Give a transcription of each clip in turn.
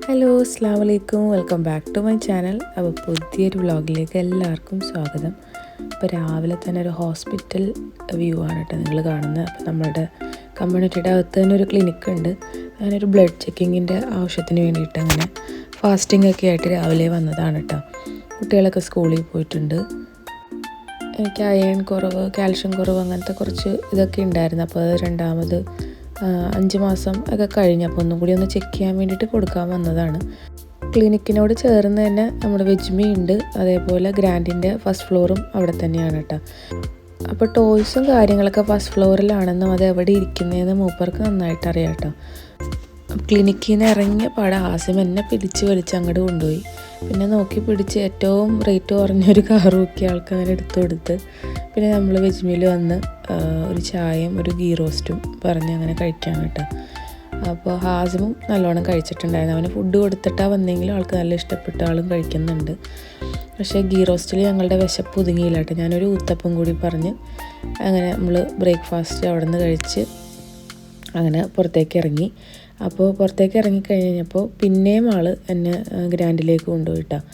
Hello അസ്സലാമു അലൈക്കും, welcome back to my channel. അപ്പോൾ പുതിയൊരു വ്ളോഗിലേക്ക് എല്ലാവർക്കും സ്വാഗതം. ഇപ്പോൾ രാവിലെ തന്നെ ഒരു ഹോസ്പിറ്റൽ വ്യൂ ആണ് കേട്ടോ നിങ്ങൾ കാണുന്നത്. അപ്പോൾ നമ്മുടെ കമ്മ്യൂണിറ്റിയുടെ അകത്ത് തന്നെ ഒരു ക്ലിനിക്ക് ഉണ്ട്. അങ്ങനൊരു ബ്ലഡ് ചെക്കിങ്ങിൻ്റെ ആവശ്യത്തിന് വേണ്ടിയിട്ട് അങ്ങനെ ഫാസ്റ്റിംഗ് ഒക്കെ ആയിട്ട് രാവിലെ വന്നതാണ് കേട്ടോ. കുട്ടികളൊക്കെ സ്കൂളിൽ പോയിട്ടുണ്ട്. എനിക്ക് അയൺ കുറവ്, കാൽഷ്യം കുറവ് അങ്ങനത്തെ കുറച്ച് ഇതൊക്കെ ഉണ്ടായിരുന്നു. അപ്പോൾ അത് രണ്ടാമത് 5 മാസം ഒക്കെ കഴിഞ്ഞപ്പോൾ ഒന്നും കൂടി ഒന്ന് ചെക്ക് ചെയ്യാൻ വേണ്ടിയിട്ട് കൊടുക്കാൻ വന്നതാണ്. ക്ലിനിക്കിനോട് ചേർന്ന് തന്നെ നമ്മുടെ വെജ്മി ഉണ്ട്, അതേപോലെ ഗ്രാൻഡിൻ്റെ ഫസ്റ്റ് ഫ്ലോറും അവിടെ തന്നെയാണ് കേട്ടോ. അപ്പോൾ ടോയ്സും കാര്യങ്ങളൊക്കെ ഫസ്റ്റ് ഫ്ലോറിലാണെന്നും അത് എവിടെ ഇരിക്കുന്നതെന്ന് മൂപ്പർക്ക് നന്നായിട്ട് അറിയാം കേട്ടോ. ക്ലിനിക്കിൽ നിന്ന് ഇറങ്ങിയ പാടെ ആസിം എന്നെ പിടിച്ച് വലിച്ച് അങ്ങോട്ട് കൊണ്ടുപോയി. പിന്നെ നോക്കി പിടിച്ച് ഏറ്റവും റേറ്റ് കുറഞ്ഞൊരു കാർ നോക്കി ആൾക്ക് അങ്ങനെ എടുത്തു കൊടുത്ത് പിന്നെ നമ്മൾ വെജ്മിയിൽ വന്ന് ഒരു ചായയും ഒരു ഗീ റോസ്റ്റും പറഞ്ഞ് അങ്ങനെ കഴിക്കാൻ കേട്ടോ. അപ്പോൾ ഹാസിമും നല്ലോണം കഴിച്ചിട്ടുണ്ടായിരുന്നു. അവന് ഫുഡ് കൊടുത്തിട്ടാണ് വന്നെങ്കിലും ആൾക്ക് നല്ല ഇഷ്ടപ്പെട്ട ആളും കഴിക്കുന്നുണ്ട്. പക്ഷേ ഗീ റോസ്റ്റിൽ ഞങ്ങളുടെ വിശപ്പ് ഒതുങ്ങിയില്ല കേട്ടോ. ഞാനൊരു ഊത്തപ്പം കൂടി പറഞ്ഞ് അങ്ങനെ നമ്മൾ ബ്രേക്ക്ഫാസ്റ്റ് അവിടെ നിന്ന് കഴിച്ച് അങ്ങനെ പുറത്തേക്ക് ഇറങ്ങി. അപ്പോൾ പുറത്തേക്ക് ഇറങ്ങിക്കഴിഞ്ഞപ്പോൾ പിന്നെയും ആൾ എന്നെ ഗ്രാൻഡിലേക്ക് കൊണ്ടുപോയിട്ടാണ്.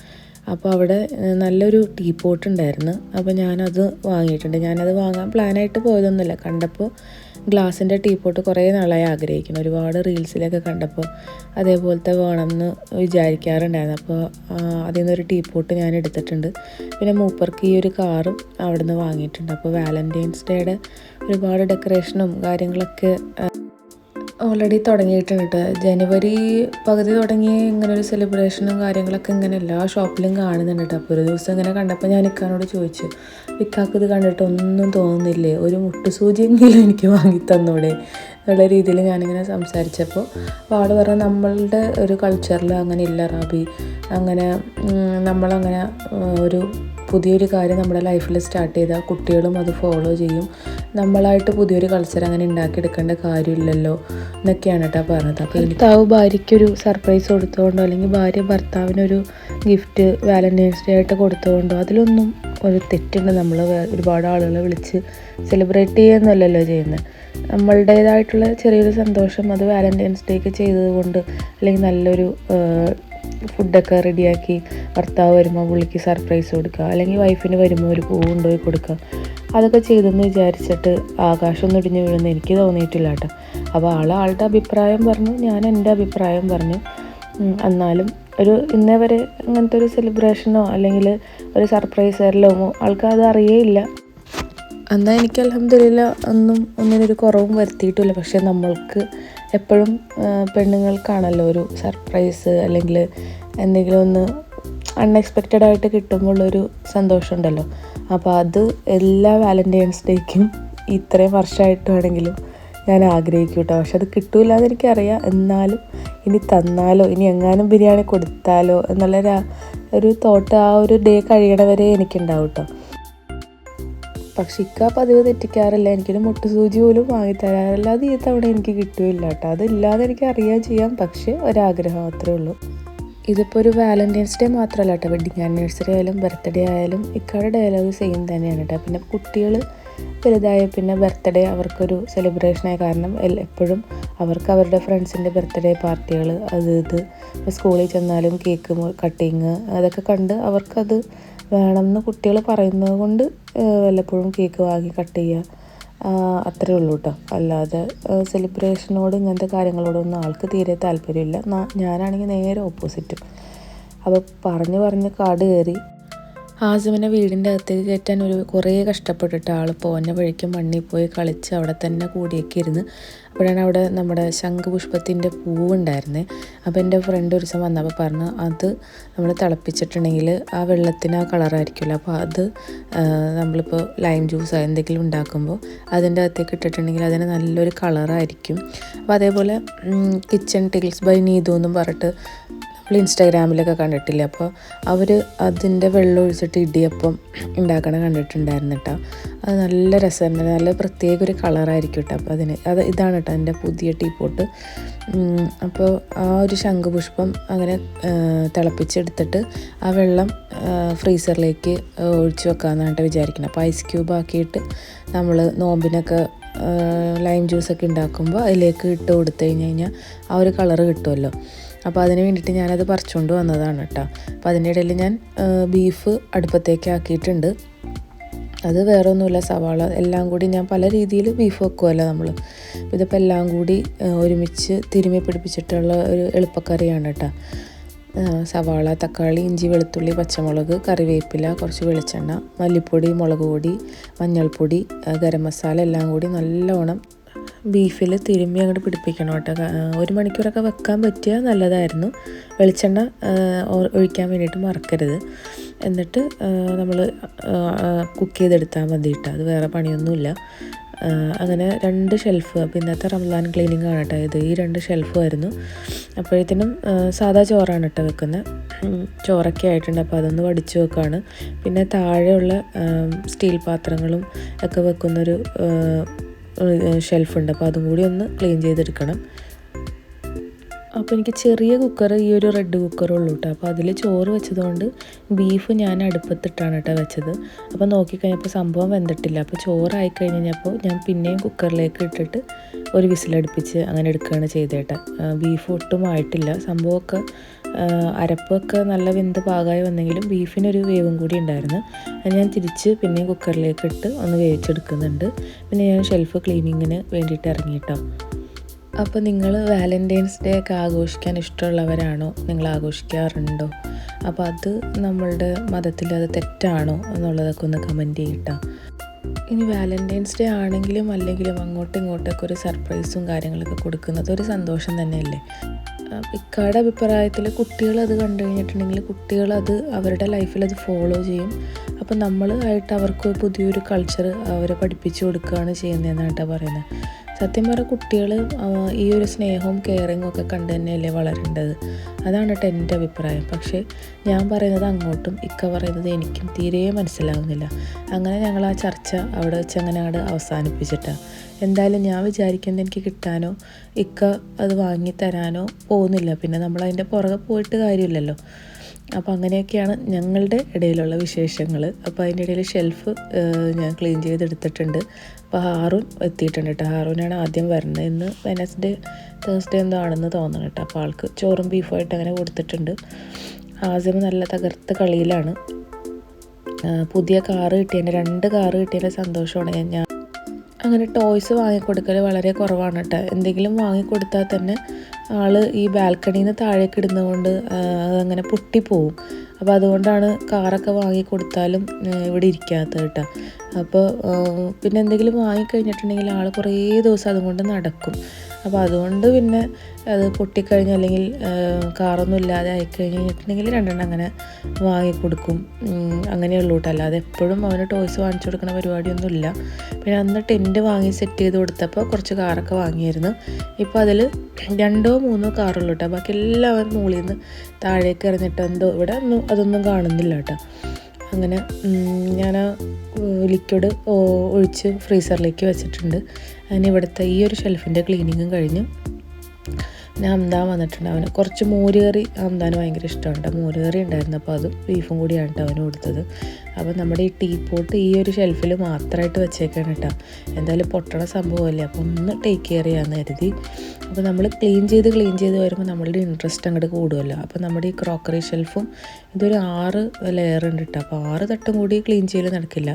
അപ്പോൾ അവിടെ നല്ലൊരു ടീ പോട്ട് ഉണ്ടായിരുന്നു. അപ്പോൾ ഞാനത് വാങ്ങിയിട്ടുണ്ട്. ഞാനത് വാങ്ങാൻ പ്ലാനായിട്ട് പോയതൊന്നുമില്ല. കണ്ടപ്പോൾ ഗ്ലാസിൻ്റെ ടീ പോട്ട് കുറേ നാളായി ആഗ്രഹിക്കുന്നു. ഒരുപാട് റീൽസിലൊക്കെ കണ്ടപ്പോൾ അതേപോലത്തെ വേണമെന്ന് വിചാരിക്കാറുണ്ടായിരുന്നു. അപ്പോൾ അതിൽ നിന്നൊരു ടീ പോട്ട് ഞാൻ എടുത്തിട്ടുണ്ട്. പിന്നെ മൂപ്പർക്ക് ഈ ഒരു കാറും അവിടെ നിന്ന് വാങ്ങിയിട്ടുണ്ട്. അപ്പോൾ വാലൻറ്റൈൻസ് ഡേയുടെ ഒരുപാട് ഡെക്കറേഷനും കാര്യങ്ങളൊക്കെ ഓൾറെഡി തുടങ്ങിയിട്ടുണ്ട് കേട്ടോ. ജനുവരി പകുതി തുടങ്ങി ഇങ്ങനൊരു സെലിബ്രേഷനും കാര്യങ്ങളൊക്കെ ഇങ്ങനെ എല്ലാ ഷോപ്പിലും കാണുന്നുണ്ട് കേട്ടോ. അപ്പോൾ ഒരു ദിവസം ഇങ്ങനെ കണ്ടപ്പോൾ ഞാൻ ഇക്കാനോട് ചോദിച്ചു, ഇക്കാക്ക് ഇത് കണ്ടിട്ട് ഒന്നും തോന്നുന്നില്ലേ, ഒരു മുട്ടുസൂചിയെങ്കിലും എനിക്ക് വാങ്ങി തന്നൂടെ എന്നുള്ള രീതിയിൽ ഞാനിങ്ങനെ സംസാരിച്ചപ്പോൾ ആൾ പറഞ്ഞ നമ്മളുടെ ഒരു കൾച്ചറിൽ അങ്ങനെ ഇല്ല റാബി, അങ്ങനെ നമ്മളങ്ങനെ ഒരു പുതിയൊരു കാര്യം നമ്മുടെ ലൈഫിൽ സ്റ്റാർട്ട് ചെയ്താൽ കുട്ടികളും അത് ഫോളോ ചെയ്യും. നമ്മളായിട്ട് പുതിയൊരു കൾച്ചർ അങ്ങനെ ഉണ്ടാക്കിയെടുക്കേണ്ട കാര്യമില്ലല്ലോ എന്നൊക്കെയാണ് കേട്ടോ പറഞ്ഞത്. അപ്പോൾ ഭർത്താവ് ഭാര്യയ്ക്കൊരു സർപ്രൈസ് കൊടുത്തുകൊണ്ടോ അല്ലെങ്കിൽ ഭാര്യ ഭർത്താവിനൊരു ഗിഫ്റ്റ് വാലൻറ്റൈൻസ് ഡേ ആയിട്ട് കൊടുത്തുകൊണ്ടോ അതിലൊന്നും ഒരു തെറ്റുണ്ട്. നമ്മൾ ഒരുപാട് ആളുകളെ വിളിച്ച് സെലിബ്രേറ്റ് ചെയ്യുന്നല്ലോ ചെയ്യുന്നത്. നമ്മളുടേതായിട്ടുള്ള ചെറിയൊരു സന്തോഷം അത് വാലൻറ്റൈൻസ് ഡേക്ക് ചെയ്തതുകൊണ്ട് അല്ലെങ്കിൽ നല്ലൊരു ഫുഡൊക്കെ റെഡിയാക്കി ഭർത്താവ് വരുമ്പോൾ പുള്ളിക്ക് സർപ്രൈസ് കൊടുക്കുക, അല്ലെങ്കിൽ വൈഫിന് വരുമ്പോൾ ഒരു പൂ കൊണ്ടുപോയി കൊടുക്കുക, അതൊക്കെ ചെയ്തെന്ന് വിചാരിച്ചിട്ട് ആകാശമൊന്നും ഇടിഞ്ഞ് വീഴുമെന്ന് എനിക്ക് തോന്നിയിട്ടില്ല കേട്ടോ. അപ്പോൾ ആളുടെ അഭിപ്രായം പറഞ്ഞു, ഞാൻ എൻ്റെ അഭിപ്രായം പറഞ്ഞു. എന്നാലും ഒരു ഇന്നേ വരെ അങ്ങനത്തെ ഒരു സെലിബ്രേഷനോ അല്ലെങ്കിൽ ഒരു സർപ്രൈസ് തരലോ ആൾക്കത് അറിയേയില്ല. എന്നാൽ എനിക്ക് അൽഹംദുലില്ലാ ഒന്നിനൊരു കുറവും വരുത്തിയിട്ടില്ല. പക്ഷേ നമ്മൾക്ക് എപ്പോഴും പെണ്ണുങ്ങൾക്കാണല്ലോ ഒരു സർപ്രൈസ് അല്ലെങ്കിൽ എന്തെങ്കിലും ഒന്ന് അൺഎക്സ്പെക്റ്റഡ് ആയിട്ട് കിട്ടുമ്പോഴുള്ളൊരു സന്തോഷമുണ്ടല്ലോ. അപ്പോൾ അത് എല്ലാ വാലൻറ്റൈൻസ് ഡേക്കും ഇത്രയും വർഷമായിട്ട് വേണമെങ്കിലും ഞാൻ ആഗ്രഹിക്കും കേട്ടോ. പക്ഷെ അത് കിട്ടൂല എന്ന് എനിക്കറിയാം. എന്നാലും ഇനി തന്നാലോ, ഇനി എങ്ങാനും ബിരിയാണി കൊടുത്താലോ എന്നുള്ള ഒരു തോട്ട് ആ ഒരു ഡേ കഴിയണവരെ എനിക്കുണ്ടാവും കേട്ടോ. പക്ഷെ ഇക്ക പതിവ് തെറ്റിക്കാറില്ല. എനിക്കൊരു മുട്ടുസൂചി പോലും വാങ്ങിത്തരാറില്ല. അത് ഈ തവണ എനിക്ക് കിട്ടുകയില്ല കേട്ടോ. അതില്ലാതെ എനിക്ക് അറിയാൻ ചെയ്യാം, പക്ഷേ ഒരാഗ്രഹം മാത്രമേ ഉള്ളൂ. ഇതിപ്പോൾ ഒരു വാലൻറ്റൈൻസ് ഡേ മാത്രമല്ല കേട്ടോ, വെഡിങ് ആനിവേഴ്സറി ആയാലും ബർത്ത്ഡേ ആയാലും ഇക്കയുടെ ഡയലോഗ് സെയിം തന്നെയാണ് കേട്ടോ. പിന്നെ കുട്ടികൾ വലുതായ പിന്നെ ബർത്ത്ഡേ അവർക്കൊരു സെലിബ്രേഷനായ കാരണം എപ്പോഴും അവർക്ക് അവരുടെ ഫ്രണ്ട്സിൻ്റെ ബർത്ത്ഡേ പാർട്ടികൾ അത് ഇത് സ്കൂളിൽ ചെന്നാലും കേക്ക് കട്ടിങ് അതൊക്കെ കണ്ട് അവർക്കത് വേണമെന്ന് കുട്ടികൾ പറയുന്നത് കൊണ്ട് വല്ലപ്പോഴും കേക്ക് വാങ്ങി കട്ട് ചെയ്യുക, അത്രേ ഉള്ളൂ കേട്ടോ. അല്ലാതെ സെലിബ്രേഷനോട് ഇങ്ങനത്തെ കാര്യങ്ങളോടൊന്നും ആൾക്ക് തീരെ താല്പര്യമില്ല. ഞാനാണെങ്കിൽ നേരെ ഓപ്പോസിറ്റും. അപ്പോൾ പറഞ്ഞ് കാട് കയറി ഹാസിമിനെ വീടിൻ്റെ അകത്തേക്ക് കയറ്റാൻ കുറേ കഷ്ടപ്പെട്ടിട്ട് ആൾ പോന്ന വഴിക്ക് മണ്ണിൽ പോയി കളിച്ച് അവിടെ തന്നെ കൂടിയൊക്കെ ഇരുന്ന്. അപ്പോഴാണ് അവിടെ നമ്മുടെ ശംഖുപുഷ്പത്തിൻ്റെ പൂവുണ്ടായിരുന്നേ. അപ്പോൾ എൻ്റെ ഫ്രണ്ട് ഒരു ദിവസം വന്നപ്പോൾ പറഞ്ഞു, അത് നമ്മൾ തിളപ്പിച്ചിട്ടുണ്ടെങ്കിൽ ആ വെള്ളത്തിന് ആ കളറായിരിക്കുമല്ലോ, അപ്പോൾ അത് നമ്മളിപ്പോൾ ലൈം ജ്യൂസ് എന്തെങ്കിലും ഉണ്ടാക്കുമ്പോൾ അതിൻ്റെ അകത്തേക്ക് ഇട്ടിട്ടുണ്ടെങ്കിൽ അതിന് നല്ലൊരു കളറായിരിക്കും. അപ്പോൾ അതേപോലെ കിച്ചൺ ടിൽസ് ബൈ നീതു എന്നും പറഞ്ഞിട്ട് നമ്മൾ ഇൻസ്റ്റാഗ്രാമിലൊക്കെ കണ്ടിട്ടില്ല. അപ്പോൾ അവർ അതിൻ്റെ വെള്ളം ഒഴിച്ചിട്ട് ഇടിയപ്പം ഉണ്ടാക്കണം കണ്ടിട്ടുണ്ടായിരുന്നു കേട്ടോ. അത് നല്ല രസമാണ്, നല്ല പ്രത്യേക ഒരു കളറായിരിക്കും കേട്ടോ. അപ്പോൾ ഇതാണ് കേട്ടോ എൻ്റെ പുതിയ ടീ പോട്ട്. അപ്പോൾ ആ ഒരു ശംഖുപുഷ്പം അങ്ങനെ തിളപ്പിച്ചെടുത്തിട്ട് ആ വെള്ളം ഫ്രീസറിലേക്ക് ഒഴിച്ച് വെക്കാമെന്നാണ് വിചാരിക്കുന്നത്. അപ്പോൾ ഐസ് ക്യൂബ് ആക്കിയിട്ട് നമ്മൾ നോമ്പിനൊക്കെ ലൈം ജ്യൂസൊക്കെ ഉണ്ടാക്കുമ്പോൾ അതിലേക്ക് ഇട്ട് കൊടുത്തു കഴിഞ്ഞാൽ ആ ഒരു കളറ് കിട്ടുമല്ലോ. അപ്പോൾ അതിന് വേണ്ടിയിട്ട് ഞാനത് പറിച്ചുകൊണ്ട് വന്നതാണ് കേട്ടോ. അപ്പോൾ അതിൻ്റെ ഇടയിൽ ഞാൻ ബീഫ് അടുപ്പത്തേക്ക് ആക്കിയിട്ടുണ്ട്. അത് വേറെ ഒന്നുമില്ല, സവാള എല്ലാം കൂടി ഞാൻ പല രീതിയിൽ ബീഫ് വെക്കുമല്ലോ നമ്മൾ. ഇതിപ്പോൾ എല്ലാം കൂടി ഒരുമിച്ച് തിരുമ്മി പിടിപ്പിച്ചിട്ടുള്ള ഒരു എളുപ്പക്കറിയാണ് കേട്ടോ. സവാള, തക്കാളി, ഇഞ്ചി, വെളുത്തുള്ളി, പച്ചമുളക്, കറിവേപ്പില, കുറച്ച് വെളിച്ചെണ്ണ, മല്ലിപ്പൊടി, മുളക് പൊടി, മഞ്ഞൾപ്പൊടി, ഗരം മസാല എല്ലാം കൂടി നല്ലോണം ബീഫിൽ തിരുമ്മി അങ്ങോട്ട് പിടിപ്പിക്കണം കേട്ടോ. 1 മണിക്കൂറൊക്കെ വെക്കാൻ പറ്റിയാൽ നല്ലതായിരുന്നു. വെളിച്ചെണ്ണ ഒഴിക്കാൻ വേണ്ടിയിട്ട് മറക്കരുത്. എന്നിട്ട് നമ്മൾ കുക്ക് ചെയ്തെടുത്താൽ മതി കേട്ടോ, അത് വേറെ പണിയൊന്നുമില്ല. അങ്ങനെ 2 ഷെൽഫ്, അപ്പോൾ ഇന്നത്തെ റംസാൻ ക്ലീനിങ് ആണ് കേട്ടോ ഇത്. ഈ 2 ഷെൽഫുമായിരുന്നു. അപ്പോഴത്തേനും സാധാ ചോറാണ് കേട്ടോ വെക്കുന്നത്. ചോറൊക്കെ ആയിട്ടുണ്ട്, അപ്പോൾ അതൊന്ന് വടിച്ച് വെക്കുകയാണ്. പിന്നെ താഴെയുള്ള സ്റ്റീൽ പാത്രങ്ങളും ഒക്കെ വെക്കുന്നൊരു ഷെൽഫുണ്ട്, അപ്പോൾ അതും കൂടി ഒന്ന് ക്ലീൻ ചെയ്തെടുക്കണം. അപ്പോൾ എനിക്ക് ചെറിയ കുക്കർ, ഈ ഒരു റെഡ് കുക്കറുള്ളൂ കേട്ടോ. അപ്പോൾ അതിൽ ചോറ് വെച്ചതുകൊണ്ട് ബീഫ് ഞാൻ അടുപ്പത്തിട്ടാണ് കേട്ടോ വെച്ചത്. അപ്പോൾ നോക്കിക്കഴിഞ്ഞപ്പോൾ സംഭവം വെന്തിട്ടില്ല. അപ്പോൾ ചോറായി കഴിഞ്ഞപ്പോൾ ഞാൻ പിന്നെയും കുക്കറിലേക്ക് ഇട്ടിട്ട് ഒരു വിസിലടുപ്പിച്ച് അങ്ങനെ എടുക്കുകയാണ് ചെയ്തേട്ടാ. ബീഫ് ഒട്ടും ആയിട്ടില്ല. സംഭവമൊക്കെ അരപ്പൊക്കെ നല്ല വെന്ത് പാകമായി വന്നെങ്കിലും ബീഫിനൊരു വേവും കൂടി ഉണ്ടായിരുന്നു. അത് ഞാൻ തിരിച്ച് പിന്നെയും കുക്കറിലേക്ക് ഇട്ട് ഒന്ന് വേവിച്ചെടുക്കുന്നുണ്ട്. പിന്നെ ഞാൻ ഷെൽഫ് ക്ലീനിങ്ങിന് വേണ്ടിയിട്ട് ഇറങ്ങിയിട്ടോ. അപ്പോൾ നിങ്ങൾ വാലൻറ്റൈൻസ് ഡേ ഒക്കെ ആഘോഷിക്കാൻ ഇഷ്ടമുള്ളവരാണോ? നിങ്ങൾ ആഘോഷിക്കാറുണ്ടോ? അപ്പോൾ അത് നമ്മളുടെ മതത്തിൽ അത് തെറ്റാണോ എന്നുള്ളതൊക്കെ ഒന്ന് കമൻറ്റ് ചെയ്യട്ടോ. ഇനി വാലൻറ്റൈൻസ് ഡേ ആണെങ്കിലും അല്ലെങ്കിലും അങ്ങോട്ടും ഇങ്ങോട്ടൊക്കെ ഒരു സർപ്രൈസും കാര്യങ്ങളൊക്കെ കൊടുക്കുന്നത് ഒരു സന്തോഷം തന്നെയല്ലേ. ഇക്കാടെ അഭിപ്രായത്തിൽ കുട്ടികളത് കണ്ടു കഴിഞ്ഞിട്ടുണ്ടെങ്കിൽ കുട്ടികളത് അവരുടെ ലൈഫിൽ അത് ഫോളോ ചെയ്യും. അപ്പോൾ നമ്മൾ ആയിട്ട് അവർക്ക് പുതിയൊരു കൾച്ചർ അവരെ പഠിപ്പിച്ചു കൊടുക്കുകയാണ് ചെയ്യുന്നതെന്നാണ് കേട്ടോ പറയുന്നത്. സത്യം പറഞ്ഞാൽ കുട്ടികൾ ഈ ഒരു സ്നേഹവും കെയറിങ്ങും ഒക്കെ കണ്ടു തന്നെയല്ലേ വളരേണ്ടത്. അതാണ് കേട്ടോ എൻ്റെ അഭിപ്രായം. പക്ഷേ ഞാൻ പറയുന്നത് അങ്ങോട്ടും ഇക്ക പറയുന്നത് എനിക്കും തീരെ മനസ്സിലാവുന്നില്ല. അങ്ങനെ ഞങ്ങൾ ആ ചർച്ച അവിടെ വെച്ച് അങ്ങനെ അങ്ങോട്ട് അവസാനിപ്പിച്ചിട്ടാണ്. എന്തായാലും ഞാൻ വിചാരിക്കുന്നത് എനിക്ക് കിട്ടാനോ ഇക്ക അത് വാങ്ങിത്തരാനോ പോകുന്നില്ല. പിന്നെ നമ്മളതിൻ്റെ പുറകെ പോയിട്ട് കാര്യമില്ലല്ലോ. അപ്പോൾ അങ്ങനെയൊക്കെയാണ് ഞങ്ങളുടെ ഇടയിലുള്ള വിശേഷങ്ങൾ. അപ്പോൾ അതിൻ്റെ ഇടയിൽ ഷെൽഫ് ഞാൻ ക്ലീൻ ചെയ്തെടുത്തിട്ടുണ്ട്. അപ്പോൾ ഹാറൂൻ എത്തിയിട്ടുണ്ട് കേട്ടോ. ഹാറൂനാണ് ആദ്യം വരുന്നത്. ഇന്ന് വെനസ്ഡേ തേഴ്സ്ഡേ എന്തോ ആണെന്ന് തോന്നണം കേട്ടോ. അപ്പോൾ ആൾക്ക് ചോറും ബീഫുമായിട്ട് അങ്ങനെ കൊടുത്തിട്ടുണ്ട്. ആസിം നല്ല തകർത്ത് കളിയിലാണ്. പുതിയ കാറ് കിട്ടിയതിൻ്റെ 2 കാറ് കിട്ടിയതിൻ്റെ സന്തോഷമാണ്. ഞാൻ അങ്ങനെ ടോയ്സ് വാങ്ങിക്കൊടുക്കൽ വളരെ കുറവാണ് കേട്ടോ. എന്തെങ്കിലും വാങ്ങിക്കൊടുത്താൽ തന്നെ ആൾ ഈ ബാൽക്കണിയിൽ നിന്ന് താഴേക്ക് ഇടുന്നതുകൊണ്ട് അതങ്ങനെ പൊട്ടിപ്പോവും. അപ്പോൾ അതുകൊണ്ടാണ് കാറൊക്കെ വാങ്ങിക്കൊടുത്താലും ഇവിടെ ഇരിക്കാത്തത് കേട്ടോ. അപ്പോൾ പിന്നെ എന്തെങ്കിലും വാങ്ങിക്കഴിഞ്ഞിട്ടുണ്ടെങ്കിൽ ആൾ കുറേ ദിവസം അതുകൊണ്ട് നടക്കും. അപ്പോൾ അതുകൊണ്ട് പിന്നെ അത് പൊട്ടിക്കഴിഞ്ഞ് അല്ലെങ്കിൽ കാറൊന്നും ഇല്ലാതെ ആയിക്കഴിഞ്ഞിട്ടുണ്ടെങ്കിൽ 2 അങ്ങനെ വാങ്ങിക്കൊടുക്കും. അങ്ങനെയുള്ളൂ കേട്ടോ. അല്ലാതെ എപ്പോഴും അവന് ടോയ്സ് വാങ്ങിച്ചു കൊടുക്കുന്ന പരിപാടിയൊന്നുമില്ല. പിന്നെ അന്ന് ടെൻറ്റ് വാങ്ങി സെറ്റ് ചെയ്ത് കൊടുത്തപ്പോൾ കുറച്ച് കാറൊക്കെ വാങ്ങിയിരുന്നു. ഇപ്പോൾ അതിൽ 2 or 3 കാറുള്ളൂ കേട്ടോ. ബാക്കി എല്ലാവരും മുകളിൽ നിന്ന് താഴേക്ക് എറിഞ്ഞിട്ട് എന്തോ ഇവിടെ അതൊന്നും കാണുന്നില്ല കേട്ടോ. അങ്ങനെ ഞാൻ ലിക്വിഡ് ഒഴിച്ച് ഫ്രീസറിലേക്ക് വെച്ചിട്ടുണ്ട്. അങ്ങനെ ഇവിടുത്തെ ഈ ഒരു ഷെൽഫിൻ്റെ ക്ലീനിങ്ങും കഴിഞ്ഞു. പിന്നെ ഹംദാൻ വന്നിട്ടുണ്ട്. അവന് കുറച്ച് മോരുകറി ഹംദാന് ഭയങ്കര ഇഷ്ടമുണ്ട്. മോരുകറി ഉണ്ടായിരുന്നു. അപ്പോൾ അതും ബീഫും കൂടിയാണ് കേട്ടോ അവന് കൊടുത്തത്. അപ്പോൾ നമ്മുടെ ഈ ടീ പോട്ട് ഈ ഒരു ഷെൽഫിൽ മാത്രമായിട്ട് വെച്ചേക്കാണ് കേട്ടോ. എന്തായാലും പൊട്ടണ സംഭവമല്ലേ, അപ്പോൾ ഒന്ന് ടേക്ക് കെയർ ചെയ്യാമെന്ന് കരുതി. അപ്പോൾ നമ്മൾ ക്ലീൻ ചെയ്ത് വരുമ്പോൾ നമ്മളുടെ ഇൻട്രസ്റ്റ് അങ്ങോട്ട് കൂടുമല്ലോ. അപ്പോൾ നമ്മുടെ ഈ ക്രോക്കറി ഷെൽഫും ഇതൊരു 6 ലെയർ ഉണ്ട് കേട്ടോ. അപ്പോൾ 6 തട്ടും കൂടി ക്ലീൻ ചെയ്യൽ നടക്കില്ല.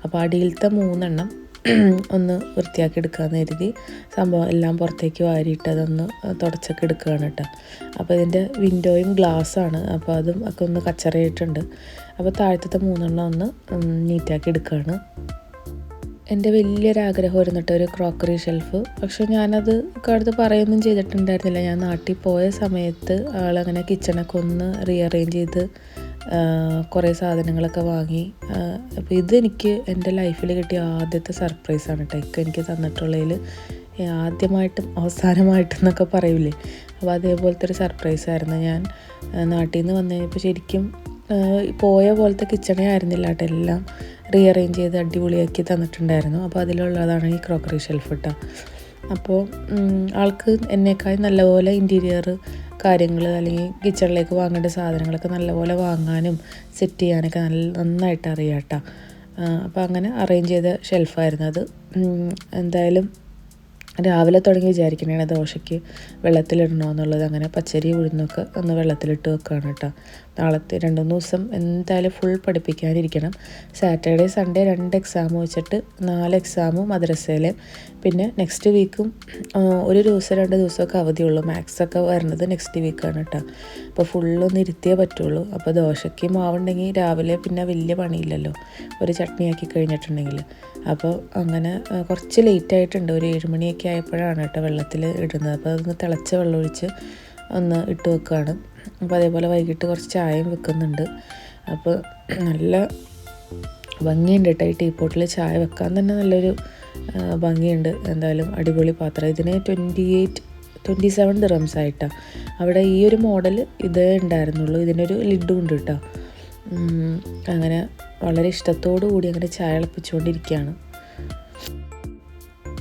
അപ്പോൾ അടിയിലത്തെ 3 എണ്ണം ഒന്ന് വൃത്തിയാക്കി എടുക്കാമെന്ന് കരുതി സംഭവം എല്ലാം പുറത്തേക്ക് വാരിയിട്ട് അതൊന്ന് തുടച്ചൊക്കെ എടുക്കുകയാണ് കേട്ടോ. അപ്പോൾ ഇതിൻ്റെ വിൻഡോയും ഗ്ലാസ്സാണ്. അപ്പോൾ അതും ഒക്കെ ഒന്ന് കച്ചറയായിട്ടുണ്ട്. അപ്പോൾ താഴത്തെ 3 എണ്ണം ഒന്ന് നീറ്റാക്കി എടുക്കുകയാണ്. എൻ്റെ വലിയൊരാഗ്രഹമായിരുന്നു കേട്ടോ ഒരു ക്രോക്കറി ഷെൽഫ്. പക്ഷെ ഞാനത് അടുത്ത് പറയുകയൊന്നും ചെയ്തിട്ടുണ്ടായിരുന്നില്ല. ഞാൻ നാട്ടിൽ പോയ സമയത്ത് ആളങ്ങനെ കിച്ചണൊക്കെ ഒന്ന് റീഅറേഞ്ച് ചെയ്ത് കുറേ സാധനങ്ങളൊക്കെ വാങ്ങി. അപ്പോൾ ഇതെനിക്ക് എൻ്റെ ലൈഫിൽ കിട്ടിയ ആദ്യത്തെ സർപ്രൈസാണ് കേട്ടോ. ഇക്ക എനിക്ക് തന്നിട്ടുള്ളതിൽ ആദ്യമായിട്ടും അവസാനമായിട്ടും എന്നൊക്കെ പറയൂലേ, അപ്പോൾ അതേപോലത്തെ ഒരു സർപ്രൈസായിരുന്നു. ഞാൻ നാട്ടിൽ നിന്ന് വന്നു കഴിഞ്ഞപ്പോൾ ശരിക്കും പോയ പോലത്തെ കിച്ചണേ ആയിരുന്നില്ല കേട്ടോ. എല്ലാം റീഅറേഞ്ച് ചെയ്ത് അടിപൊളിയാക്കി തന്നിട്ടുണ്ടായിരുന്നു. അപ്പോൾ അതിലുള്ളതാണ് ഈ ക്രോക്കറി ഷെൽഫ് കേട്ടോ. അപ്പോൾ ആൾക്ക് എന്നേക്കാൾ നല്ലപോലെ ഇൻറ്റീരിയർ കാര്യങ്ങൾ അല്ലെങ്കിൽ കിച്ചണിലേക്ക് വാങ്ങേണ്ട സാധനങ്ങളൊക്കെ നല്ലപോലെ വാങ്ങാനും സെറ്റ് ചെയ്യാനൊക്കെ നന്നായിട്ട് അറിയാം കേട്ടോ. അപ്പോൾ അങ്ങനെ അറേഞ്ച് ചെയ്ത ഷെൽഫായിരുന്നു അത്. എന്തായാലും രാവിലെ തുടങ്ങി വിചാരിക്കണേ ദോശയ്ക്ക് വെള്ളത്തിലിടണമെന്നുള്ളത്. അങ്ങനെ പച്ചരി ഉഴുന്നൊക്കെ ഒന്ന് വെള്ളത്തിലിട്ട് വെക്കുകയാണ് കേട്ടോ. നാളത്തെ 2-3 ദിവസം എന്തായാലും ഫുൾ പഠിപ്പിക്കാനിരിക്കണം. സാറ്റർഡേ സൺഡേ 2 എക്സാം വെച്ചിട്ട് 4 എക്സാമും മദ്രസയിലെ. പിന്നെ നെക്സ്റ്റ് വീക്കും 1 ദിവസം 2 ദിവസമൊക്കെ അവധിയുള്ളൂ. മാത്സൊക്കെ വരുന്നത് നെക്സ്റ്റ് വീക്കാണ് കേട്ടോ. അപ്പോൾ ഫുള്ളൊന്ന് ഇരുത്തിയേ പറ്റുള്ളൂ. അപ്പോൾ ദോശയ്ക്ക് മാവുണ്ടെങ്കിൽ രാവിലെ പിന്നെ വലിയ പണിയില്ലല്ലോ, ഒരു ചട്നിയാക്കി കഴിഞ്ഞിട്ടുണ്ടെങ്കിൽ. അപ്പോൾ അങ്ങനെ കുറച്ച് ലേറ്റായിട്ടുണ്ട്, ഒരു 7 മണിയൊക്കെ ആയപ്പോഴാണ് കേട്ടോ വെള്ളത്തിൽ ഇടുന്നത്. അപ്പോൾ അതൊന്ന് തിളച്ച വെള്ളം ഒഴിച്ച് ഒന്ന് ഇട്ട് വെക്കുകയാണ്. അപ്പോൾ അതേപോലെ വൈകിട്ട് കുറച്ച് ചായയും വെക്കുന്നുണ്ട്. അപ്പോൾ നല്ല ഭംഗിയുണ്ട് കേട്ടോ ഈ ടീപ്പോട്ടിൽ ചായ വെക്കാൻ തന്നെ നല്ലൊരു ഭംഗിയുണ്ട്. എന്തായാലും അടിപൊളി പാത്രം. ഇതിന് 27 ദിറംസ് ആയിട്ടാണ്. അവിടെ ഈ ഒരു മോഡൽ ഇതേ ഉണ്ടായിരുന്നുള്ളൂ. ഇതിനൊരു ലിഡും ഉണ്ട് കേട്ടോ. അങ്ങനെ വളരെ ഇഷ്ടത്തോടു കൂടി അങ്ങനെ ചായ തിളപ്പിച്ചുകൊണ്ടിരിക്കുകയാണ്.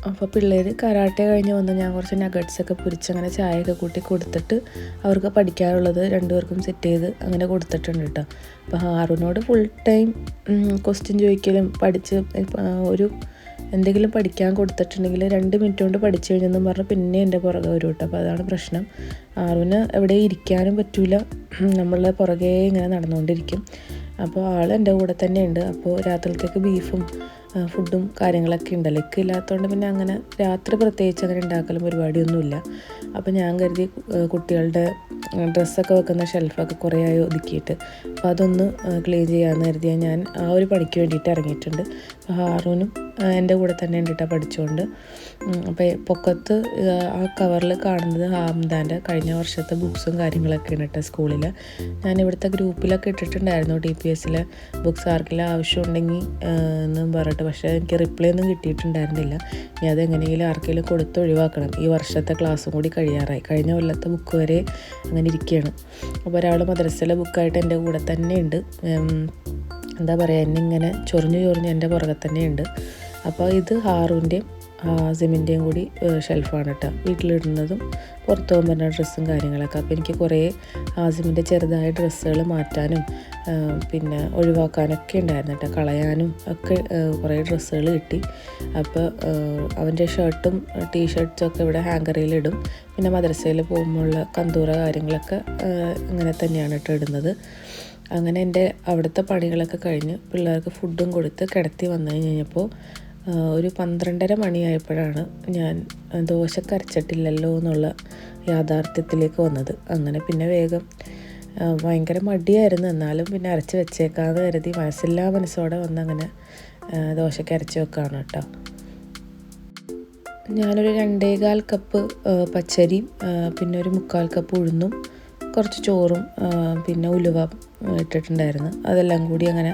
അപ്പോൾ പിള്ളേർ കരാട്ടെ കഴിഞ്ഞ് വന്ന് ഞാൻ കുറച്ച് നഗറ്റ്സൊക്കെ പൊരിച്ച് അങ്ങനെ ചായയൊക്കെ കൂട്ടി കൊടുത്തിട്ട് അവർക്ക് പഠിക്കാനുള്ളത് 2 പേർക്കും സെറ്റ് ചെയ്ത് അങ്ങനെ കൊടുത്തിട്ടുണ്ട് കേട്ടോ. അപ്പോൾ ഹാറൂനോട് ഫുൾ ടൈം ക്വസ്റ്റ്യൻ ചോദിക്കലും പഠിച്ച് ഒരു എന്തെങ്കിലും പഠിക്കാൻ കൊടുത്തിട്ടുണ്ടെങ്കിൽ 2 മിനിറ്റ് കൊണ്ട് പഠിച്ചു കഴിഞ്ഞെന്നും പറഞ്ഞ് പിന്നെ എൻ്റെ പുറകെ വരും കേട്ടോ. അപ്പോൾ അതാണ് പ്രശ്നം. ഹാറൂന് എവിടെ ഇരിക്കാനും പറ്റില്ല, നമ്മളെ പുറകെ ഇങ്ങനെ നടന്നുകൊണ്ടിരിക്കും. അപ്പോൾ ആൾ എൻ്റെ കൂടെ തന്നെ ഉണ്ട്. അപ്പോൾ രാത്രിയിലത്തേക്ക് ബീഫും ഫുഡും കാര്യങ്ങളൊക്കെ ഉണ്ടല്ലോ. ഇക്ക ഇല്ലാത്തതുകൊണ്ട് പിന്നെ അങ്ങനെ രാത്രി പ്രത്യേകിച്ച് അങ്ങനെ ഉണ്ടാക്കലും പരിപാടിയൊന്നുമില്ല. അപ്പോൾ ഞാൻ കരുതി കുട്ടികളുടെ ഡ്രസ്സൊക്കെ വെക്കുന്ന ഷെൽഫൊക്കെ കുറേ ആയി ഒതുക്കിയിട്ട് അപ്പോൾ അതൊന്ന് ക്ലീൻ ചെയ്യാമെന്ന് കരുതിയാൽ ഞാൻ ആ ഒരു പണിക്ക് വേണ്ടിയിട്ട് ഇറങ്ങിയിട്ടുണ്ട്. അപ്പോൾ ഹാറൂനും എൻ്റെ കൂടെ തന്നെ ഉണ്ടിട്ടാ പഠിച്ചുകൊണ്ട്. അപ്പോൾ പൊക്കത്ത് ആ കവറിൽ കാണുന്നത് ഹാംദാൻ്റെ കഴിഞ്ഞ വർഷത്തെ ബുക്സും കാര്യങ്ങളൊക്കെയാണ് കേട്ടോ സ്കൂളിൽ. ഞാൻ ഇവിടുത്തെ ഗ്രൂപ്പിലൊക്കെ ഇട്ടിട്ടുണ്ടായിരുന്നു DPSലെ ബുക്സ് ആർക്കെങ്കിലും ആവശ്യമുണ്ടെങ്കിൽ എന്നും പറഞ്ഞിട്ട്. പക്ഷേ എനിക്ക് റിപ്ലൈ ഒന്നും കിട്ടിയിട്ടുണ്ടായിരുന്നില്ല. ഇനി അതെങ്ങനെയെങ്കിലും ആർക്കെങ്കിലും കൊടുത്ത് ഒഴിവാക്കണം. ഈ വർഷത്തെ ക്ലാസ്സും കൂടി കഴിയാറായി. കഴിഞ്ഞ കൊല്ലത്തെ ബുക്ക് വരെ അങ്ങനെ ഇരിക്കുകയാണ്. അപ്പോൾ ഒരാൾ മദ്രസയിലെ ബുക്കായിട്ട് എൻ്റെ കൂടെ തന്നെയുണ്ട്. എന്താ പറയുക, എന്നിങ്ങനെ ചൊറിഞ്ഞ് എൻ്റെ പുറകെ തന്നെയുണ്ട്. അപ്പോൾ ഇത് ഹാറൂൻ്റെയും ആസിമിൻ്റെയും കൂടി ഷെൽഫാണ് കേട്ടോ. വീട്ടിലിടുന്നതും പുറത്ത് പോകുമ്പോൾ ഡ്രസ്സും കാര്യങ്ങളൊക്കെ. അപ്പോൾ എനിക്ക് കുറേ ആസിമിൻ്റെ ചെറുതായ ഡ്രസ്സുകൾ മാറ്റാനും പിന്നെ ഒഴിവാക്കാനൊക്കെ ഉണ്ടായിരുന്നു കേട്ടോ, കളയാനും ഒക്കെ കുറേ ഡ്രസ്സുകൾ കിട്ടി. അപ്പോൾ അവൻ്റെ ഷർട്ടും ടീഷർട്ട്സും ഒക്കെ ഇവിടെ ഹാങ്കറിലിടും. പിന്നെ മദ്രസയിൽ പോകുമ്പോഴുള്ള കന്തൂറ കാര്യങ്ങളൊക്കെ ഇങ്ങനെ തന്നെയാണ് കേട്ടോ ഇടുന്നത്. അങ്ങനെ എൻ്റെ അവിടുത്തെ പണികളൊക്കെ കഴിഞ്ഞ് പിള്ളേർക്ക് ഫുഡും കൊടുത്ത് കിടത്തി വന്നു കഴിഞ്ഞപ്പോൾ ഒരു 12:30 മണിയായപ്പോഴാണ് ഞാൻ ദോശക്ക് അരച്ചിട്ടില്ലല്ലോ എന്നുള്ള യാഥാർത്ഥ്യത്തിലേക്ക് വന്നത്. അങ്ങനെ പിന്നെ വേഗം ഭയങ്കര മടിയായിരുന്നു, എന്നാലും പിന്നെ അരച്ച് വെച്ചേക്കാമെന്ന് കരുതി മനസ്സില്ലാ മനസ്സോടെ വന്ന് അങ്ങനെ ദോശക്ക് അരച്ച് വെക്കുകയാണ് കേട്ടോ. ഞാനൊരു 2.25 കപ്പ് പച്ചരിയും പിന്നെ ഒരു 3/4 കപ്പ് ഉഴുന്നും കുറച്ച് ചോറും പിന്നെ ഉലുവ ഇട്ടിട്ടുണ്ടായിരുന്നു. അതെല്ലാം കൂടി അങ്ങനെ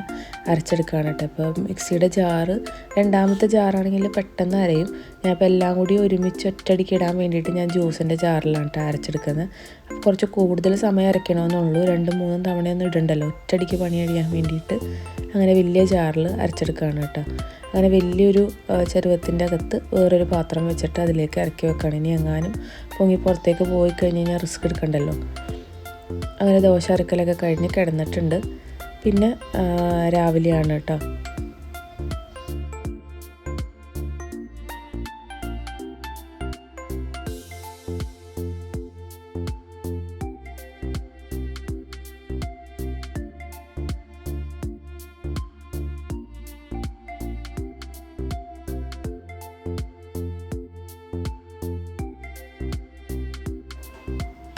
അരച്ചെടുക്കുകയാണ് കേട്ടോ. അപ്പോൾ മിക്സിയുടെ ജാറ് രണ്ടാമത്തെ ജാറാണെങ്കിൽ പെട്ടെന്ന് അരയും. ഞാൻ അപ്പോൾ എല്ലാം കൂടി ഒരുമിച്ച് ഒറ്റയടിക്ക് ഇടാൻ വേണ്ടിയിട്ട് ഞാൻ ജ്യൂസിൻ്റെ ജാറിലാണ് കേട്ടോ അരച്ചെടുക്കുന്നത്. അപ്പോൾ കുറച്ച് കൂടുതൽ സമയം അരയ്ക്കണമെന്നുള്ളൂ, 2-3 തവണയൊന്നും ഇടണ്ടല്ലോ, ഒറ്റയടിക്ക് പണി കഴിയാൻ വേണ്ടിയിട്ട് അങ്ങനെ വലിയ ജാറിൽ അരച്ചെടുക്കുകയാണ് കേട്ടോ. അങ്ങനെ വലിയൊരു ചെരുവത്തിൻ്റെ അകത്ത് വേറൊരു പാത്രം വെച്ചിട്ട് അതിലേക്ക് ഇറക്കി വെക്കുകയാണ്. ഇനി എങ്ങാനും പൊങ്ങി പുറത്തേക്ക് പോയി കഴിഞ്ഞ് കഴിഞ്ഞാൽ റിസ്ക് എടുക്കണ്ടല്ലോ. അങ്ങനെ ദോശ അരക്കലൊക്കെ കഴിഞ്ഞ് കിടന്നിട്ടുണ്ട്. പിന്നെ രാവിലെയാണ് കേട്ടോ.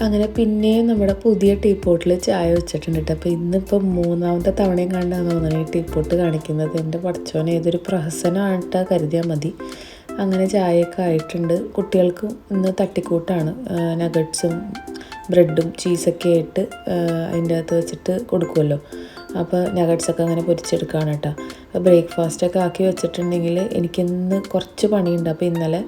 അങ്ങനെ പിന്നെയും നമ്മുടെ പുതിയ ടീപ്പോട്ടിൽ ചായ വെച്ചിട്ടുണ്ട് കേട്ടോ. അപ്പോൾ ഇന്നിപ്പോൾ 3ാമത്തെ തവണയും കണ്ടാന്ന് തോന്നുന്നു ഈ ടീപ്പോട്ട് കാണിക്കുന്നത്. എൻ്റെ പടച്ചോനെ ഏതൊരു പ്രഹസനമായിട്ടാ കരുതിയാൽ മതി. അങ്ങനെ ചായയൊക്കെ ആയിട്ടുണ്ട്. കുട്ടികൾക്കും ഇന്ന് തട്ടിക്കൂട്ടാണ്, നഗറ്റ്സും ബ്രെഡും ചീസൊക്കെ ആയിട്ട് അതിൻ്റെ അകത്ത് വെച്ചിട്ട് കൊടുക്കുമല്ലോ. അപ്പോൾ നഗറ്റ്സൊക്കെ അങ്ങനെ പൊരിച്ചെടുക്കുകയാണ് കേട്ടോ. ബ്രേക്ക്ഫാസ്റ്റൊക്കെ ആക്കി വെച്ചിട്ടുണ്ടെങ്കിൽ എനിക്കിന്ന് കുറച്ച് പണിയുണ്ട്. അപ്പോൾ ഇന്നലെ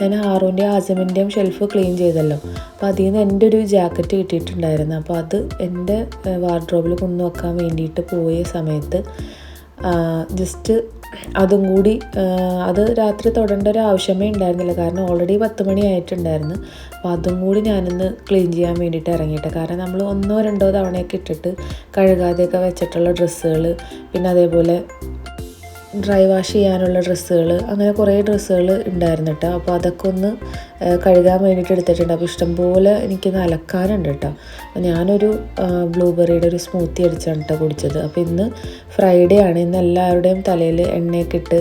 ഞാൻ ഹാറൂൻ്റെയും ആസിമിൻ്റെയും ഷെൽഫ് ക്ലീൻ ചെയ്തല്ലോ. അപ്പോൾ അതിൽ നിന്ന് എൻ്റെ ഒരു ജാക്കറ്റ് കിട്ടിയിട്ടുണ്ടായിരുന്നു. അപ്പോൾ അത് എൻ്റെ വാർഡ്രോബിൽ കൊണ്ടുവെക്കാൻ വേണ്ടിയിട്ട് പോയ സമയത്ത് ജസ്റ്റ് അതും കൂടി അത് രാത്രി തൊടേണ്ട ഒരു ആവശ്യമേ ഉണ്ടായിരുന്നില്ല, കാരണം ഓൾറെഡി 10 മണി ആയിട്ടുണ്ടായിരുന്നു. അപ്പോൾ അതും കൂടി ഞാനിന്ന് ക്ലീൻ ചെയ്യാൻ വേണ്ടിയിട്ട് ഇറങ്ങിയിട്ട്, കാരണം നമ്മൾ 1-2 തവണയൊക്കെ ഇട്ടിട്ട് കഴുകാതെയൊക്കെ വെച്ചിട്ടുള്ള ഡ്രസ്സുകൾ, പിന്നെ അതേപോലെ ഡ്രൈ വാഷ് ചെയ്യാനുള്ള ഡ്രസ്സുകൾ, അങ്ങനെ കുറേ ഡ്രസ്സുകൾ ഉണ്ടായിരുന്നു കേട്ടോ. അപ്പോൾ അതൊക്കെ ഒന്ന് കഴുകാൻ വേണ്ടിയിട്ട് എടുത്തിട്ടുണ്ട്. അപ്പോൾ ഇഷ്ടംപോലെ എനിക്കൊന്ന് അലക്കാനുണ്ട് കേട്ടോ. അപ്പോൾ ഞാനൊരു ബ്ലൂബെറിയുടെ ഒരു സ്മൂത്തി അടിച്ചാണ് കേട്ടോ കുടിച്ചത്. അപ്പോൾ ഇന്ന് ഫ്രൈഡേ ആണ്. ഇന്ന് എല്ലാവരുടെയും തലയിൽ എണ്ണയൊക്കെ ഇട്ട്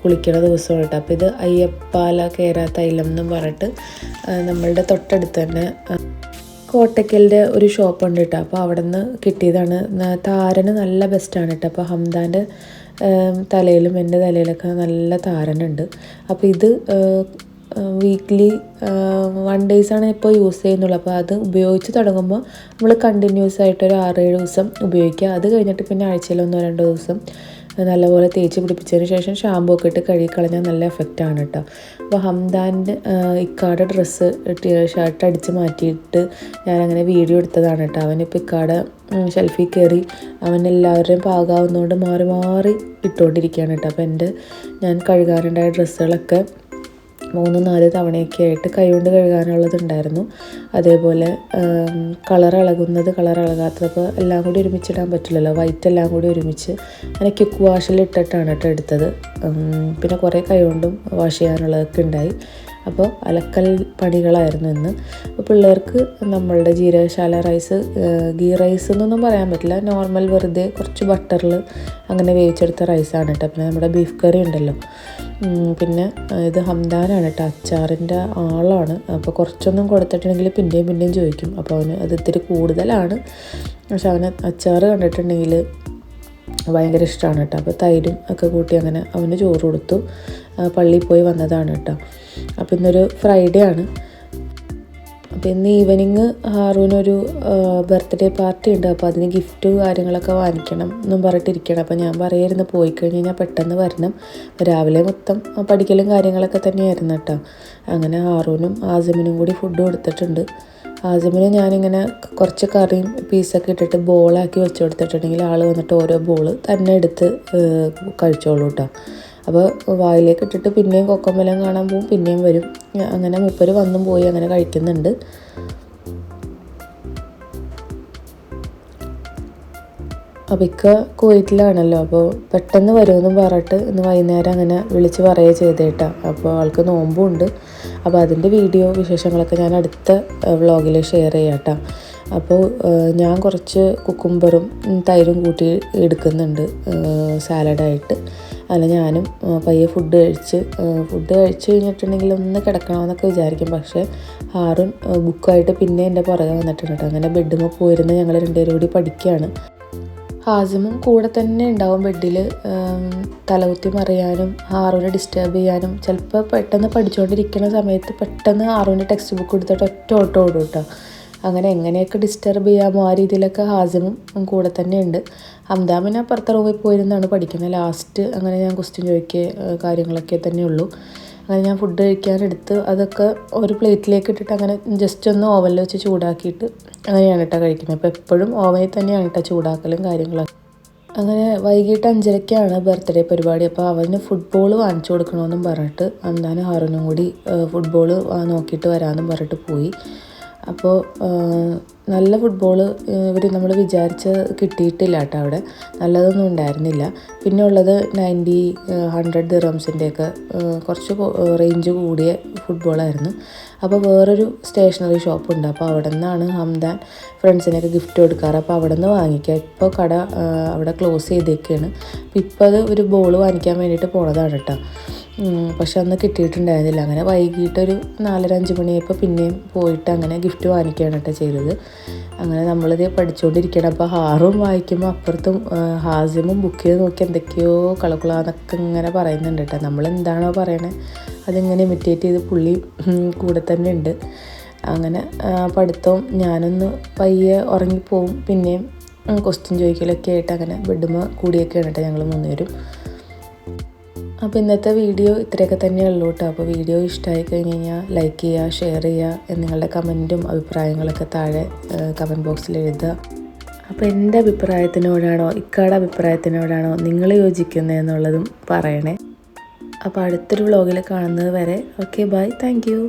കുളിക്കണ ദിവസമാണ് കേട്ടോ. അപ്പോൾ ഇത് അയ്യപ്പാല കേര തൈലം എന്നും പറഞ്ഞിട്ട് നമ്മളുടെ തൊട്ടടുത്ത് തന്നെ കോട്ടയ്ക്കലിൻ്റെ ഒരു ഷോപ്പുണ്ട് കേട്ടോ. അപ്പോൾ അവിടെ നിന്ന് കിട്ടിയതാണ്. താരന് നല്ല ബെസ്റ്റാണ് കേട്ടോ. അപ്പോൾ ഹംദാൻ്റെ തലയിലും എൻ്റെ തലയിലൊക്കെ നല്ല താരനുണ്ട്. അപ്പോൾ ഇത് വീക്ക്ലി 1 ഡേയ്സാണ് ഇപ്പോൾ യൂസ് ചെയ്യുന്നുള്ളൂ. അപ്പോൾ അത് ഉപയോഗിച്ച് തുടങ്ങുമ്പോൾ നമ്മൾ കണ്ടിന്യൂസ് ആയിട്ട് ഒരു 6-7 ദിവസം ഉപയോഗിക്കുക. അത് കഴിഞ്ഞിട്ട് പിന്നെ ആഴ്ചയിൽ 1-2 ദിവസം നല്ലപോലെ തേച്ച് പിടിപ്പിച്ചതിന് ശേഷം ഷാമ്പൂ ഒക്കെ ഇട്ട് കഴുകി കളഞ്ഞാൽ നല്ല എഫക്റ്റാണ് കേട്ടോ. അപ്പോൾ ഹംദാൻ്റെ ഇക്കാടെ ഡ്രസ്സ് ഷർട്ട് അടിച്ച് മാറ്റിയിട്ട് ഞാനങ്ങനെ വീഡിയോ എടുത്തതാണ് കേട്ടോ. അവനിപ്പോൾ ഇക്കാടെ ഷെൽഫിൽ കയറി അവൻ എല്ലാവരുടെയും പാകാവുന്നതുകൊണ്ട് മാറി മാറി ഇട്ടുകൊണ്ടിരിക്കുകയാണ് കേട്ടോ. അപ്പോൾ ഞാൻ കഴുകാനുണ്ടായ ഡ്രസ്സുകളൊക്കെ 3-4 തവണയൊക്കെ ആയിട്ട് കൈകൊണ്ട് കഴുകാനുള്ളതുണ്ടായിരുന്നു. അതേപോലെ കളർ ഇളകാത്തപ്പോൾ എല്ലാം കൂടി ഒരുമിച്ചിടാൻ പറ്റില്ലല്ലോ. വൈറ്റ് എല്ലാം കൂടി ഒരുമിച്ച് അങ്ങനെ ക്വിക്ക് വാഷിൽ ഇട്ടിട്ടാണ് കേട്ടോ എടുത്തത്. പിന്നെ കുറേ കൈകൊണ്ടും വാഷ് ചെയ്യാനുള്ളതൊക്കെ ഉണ്ടായി. അപ്പോൾ അലക്കൽ പണികളായിരുന്നു ഇന്ന്. അപ്പോൾ പിള്ളേർക്ക് നമ്മളുടെ ജീരകശാല റൈസ്, ഗീ റൈസ് എന്നൊന്നും പറയാൻ പറ്റില്ല, നോർമൽ വെറുതെ കുറച്ച് ബട്ടറിൽ അങ്ങനെ വേവിച്ചെടുത്ത റൈസാണ് കേട്ടോ. പിന്നെ നമ്മുടെ ബീഫ് കറി ഉണ്ടല്ലോ. പിന്നെ ഇത് ഹംദാനാണ് കേട്ടോ, അച്ചാറിൻ്റെ ആളാണ്. അപ്പോൾ കുറച്ചൊന്നും കൊടുത്തിട്ടുണ്ടെങ്കിൽ പിന്നെയും ചോദിക്കും. അപ്പോൾ അവന് അത് ഇത്തിരി കൂടുതലാണ്. പക്ഷെ അവന് അച്ചാർ കണ്ടിട്ടുണ്ടെങ്കിൽ ഭയങ്കര ഇഷ്ടമാണ് കേട്ടോ. അപ്പോൾ തൈരും ഒക്കെ കൂട്ടി അങ്ങനെ അവന് ചോറ് കൊടുത്തു. പള്ളിയിൽ പോയി വന്നതാണ് കേട്ടോ. അപ്പോൾ ഇന്നൊരു ഫ്രൈഡേ ആണ്. അപ്പോൾ ഇന്ന് ഈവനിങ് ഹാറൂനൊരു ബർത്ത്ഡേ പാർട്ടി ഉണ്ട്. അപ്പോൾ അതിന് ഗിഫ്റ്റ് കാര്യങ്ങളൊക്കെ വാങ്ങിക്കണം എന്നും പറഞ്ഞിട്ടിരിക്കണം. അപ്പോൾ ഞാൻ പറയായിരുന്നു പോയി കഴിഞ്ഞ് കഴിഞ്ഞാൽ പെട്ടെന്ന് വരണം. രാവിലെ മൊത്തം പഠിക്കലും കാര്യങ്ങളൊക്കെ തന്നെയായിരുന്നു കേട്ടോ. അങ്ങനെ ഹാറൂനും ആസിമിനും കൂടി ഫുഡ് കൊടുത്തിട്ടുണ്ട്. ആസിമിന് ഞാനിങ്ങനെ കുറച്ച് കറിയും പീസൊക്കെ ഇട്ടിട്ട് ബോളാക്കി വെച്ച് കൊടുത്തിട്ടുണ്ടെങ്കിൽ ആൾ വന്നിട്ട് ഓരോ ബോൾ തന്നെ എടുത്ത് കഴിച്ചോളൂ കേട്ടോ. അപ്പോൾ വായിലേക്ക് ഇട്ടിട്ട് പിന്നെയും കൊക്കമ്പലം കാണാൻ പോകും, പിന്നെയും വരും. അങ്ങനെ മൂപ്പര് വന്നും പോയി അങ്ങനെ കഴിക്കുന്നുണ്ട്. അപ്പോൾ ഇക്ക കുവൈറ്റിലാണല്ലോ. അപ്പോൾ പെട്ടെന്ന് വരുമെന്നും പറഞ്ഞിട്ട് ഇന്ന് വൈകുന്നേരം അങ്ങനെ വിളിച്ച് പറയുക ചെയ്തേട്ടാ. അപ്പോൾ ആൾക്ക് നോമ്പുണ്ട്. അപ്പോൾ അതിൻ്റെ വീഡിയോ വിശേഷങ്ങളൊക്കെ ഞാൻ അടുത്ത വ്ളോഗിൽ ഷെയർ ചെയ്യാം കേട്ടോ. അപ്പോൾ ഞാൻ കുറച്ച് കുക്കുംബറും തൈരും കൂട്ടി എടുക്കുന്നുണ്ട് സാലഡായിട്ട്. അല്ല ഞാനും പയ്യെ ഫുഡ് കഴിച്ച് കഴിഞ്ഞിട്ടുണ്ടെങ്കിൽ ഒന്ന് കിടക്കണമെന്നൊക്കെ വിചാരിക്കും. പക്ഷേ ഹാറൂൻ ബുക്കായിട്ട് പിന്നെ എൻ്റെ പുറകെ വന്നിട്ടുണ്ട് കേട്ടോ. അങ്ങനെ ബെഡ്ഡുമ്പോൾ പോയിരുന്ന് ഞങ്ങൾ 2 പേരും കൂടി പഠിക്കുകയാണ്. ഹാസിമും കൂടെ തന്നെ ഉണ്ടാവും ബെഡിൽ, തലകുത്തി മറിയാനും ഹാറൂനെ ഡിസ്റ്റർബ് ചെയ്യാനും. ചിലപ്പോൾ പെട്ടെന്ന് പഠിച്ചുകൊണ്ടിരിക്കുന്ന സമയത്ത് പെട്ടെന്ന് ഹാറൂൻ്റെ ടെക്സ്റ്റ് ബുക്ക് എടുത്തിട്ട് ഒറ്റ ഓട്ടം ഓടും കേട്ടോ. അങ്ങനെ എങ്ങനെയൊക്കെ ഡിസ്റ്റർബ് ചെയ്യാമോ ആ രീതിയിലൊക്കെ ഹാസിമും കൂടെ തന്നെ ഉണ്ട്. ഹംദാമിനെ അപ്പുറത്തെ റൂമിൽ പോയിരുന്നാണ് പഠിക്കുന്നത്. ലാസ്റ്റ് അങ്ങനെ ഞാൻ ക്വസ്റ്റ്യൻ ചോദിക്കുക കാര്യങ്ങളൊക്കെ തന്നെ ഉള്ളൂ. അങ്ങനെ ഞാൻ ഫുഡ് കഴിക്കാനെടുത്ത് അതൊക്കെ ഒരു പ്ലേറ്റിലേക്ക് ഇട്ടിട്ട് അങ്ങനെ ജസ്റ്റ് ഒന്ന് ഓവനിൽ വെച്ച് ചൂടാക്കിയിട്ട് അങ്ങനെയാണ് കേട്ടോ കഴിക്കുന്നത്. അപ്പോൾ എപ്പോഴും ഓവനിൽ തന്നെയാണ് കേട്ടോ ചൂടാക്കലും കാര്യങ്ങളൊക്കെ. അങ്ങനെ വൈകിട്ട് 5:30 ബർത്ത്ഡേ പരിപാടി. അപ്പോൾ അവന് ഫുട്ബോൾ വാങ്ങിച്ചു കൊടുക്കണമെന്നും പറഞ്ഞിട്ട് ഹംദാനും ഹാറൂനും കൂടി ഫുട്ബോൾ നോക്കിയിട്ട് വരാമെന്നും പറഞ്ഞിട്ട് പോയി. അപ്പോൾ നല്ല ഫുട്ബോൾ നമ്മൾ വിചാരിച്ച് കിട്ടിയിട്ടില്ല കേട്ടോ. അവിടെ നല്ലതൊന്നും ഉണ്ടായിരുന്നില്ല. പിന്നെ ഉള്ളത് 90-100 ദിറംസിൻ്റെയൊക്കെ കുറച്ച് റേഞ്ച് കൂടിയ ഫുട്ബോളായിരുന്നു. അപ്പോൾ വേറൊരു സ്റ്റേഷനറി ഷോപ്പുണ്ട്. അപ്പോൾ അവിടെ നിന്നാണ് ഹംദാൻ ഫ്രണ്ട്സിനൊക്കെ ഗിഫ്റ്റ് കൊടുക്കാറ്. അപ്പോൾ അവിടെ നിന്ന് വാങ്ങിക്കുക. ഇപ്പോൾ കട അവിടെ ക്ലോസ് ചെയ്തേക്കാണ്. അപ്പോൾ ഇപ്പോൾ അത് ഒരു ബോൾ വാങ്ങിക്കാൻ വേണ്ടിയിട്ട് പോണതാണ് കേട്ടോ. പക്ഷെ അന്ന് കിട്ടിയിട്ടുണ്ടായിരുന്നില്ല. അങ്ങനെ വൈകിട്ടൊരു 4-5 മണിയായപ്പോൾ പിന്നെയും പോയിട്ട് അങ്ങനെ ഗിഫ്റ്റ് വാങ്ങിക്കുകയാണ് കേട്ടോ ചെയ്തത്. അങ്ങനെ നമ്മളിത് പഠിച്ചുകൊണ്ടിരിക്കണം. അപ്പോൾ ഹാറും വായിക്കുമ്പോൾ അപ്പുറത്തും ഹാസിമും ബുക്ക് ചെയ്ത് നോക്കി എന്തൊക്കെയോ കളക്കുളാന്നൊക്കെ ഇങ്ങനെ പറയുന്നുണ്ട് കേട്ടോ. നമ്മളെന്താണോ പറയണേ അതിങ്ങനെ ഇമിറ്റേറ്റ് ചെയ്ത് പുള്ളി കൂടെ തന്നെ ഉണ്ട്. അങ്ങനെ പഠിത്തവും ഞാനൊന്ന് പയ്യെ ഉറങ്ങിപ്പോവും. പിന്നെയും ക്വസ്റ്റ്യൻ ചോദിക്കലൊക്കെ ആയിട്ട് അങ്ങനെ ബെഡ്മ കൂടിയൊക്കെയാണ് കേട്ടോ ഞങ്ങൾ 3 പേരും. അപ്പോൾ ഇന്നത്തെ വീഡിയോ ഇത്രയൊക്കെ തന്നെയുള്ളൂ കേട്ടോ. അപ്പോൾ വീഡിയോ ഇഷ്ടമായി കഴിഞ്ഞ് കഴിഞ്ഞാൽ ലൈക്ക് ചെയ്യുക, ഷെയർ ചെയ്യുക, നിങ്ങളുടെ കമൻറ്റും അഭിപ്രായങ്ങളൊക്കെ താഴെ കമൻറ്റ് ബോക്സിൽ എഴുതുക. അപ്പോൾ എൻ്റെ അഭിപ്രായത്തിനോടാണോ ഇക്കാടെ അഭിപ്രായത്തിനോടാണോ നിങ്ങൾ യോജിക്കുന്നതെന്നുള്ളതും പറയണേ. അപ്പോൾ അടുത്തൊരു വ്ളോഗിൽ കാണുന്നത് വരെ ഓക്കെ ബൈ, താങ്ക് യു.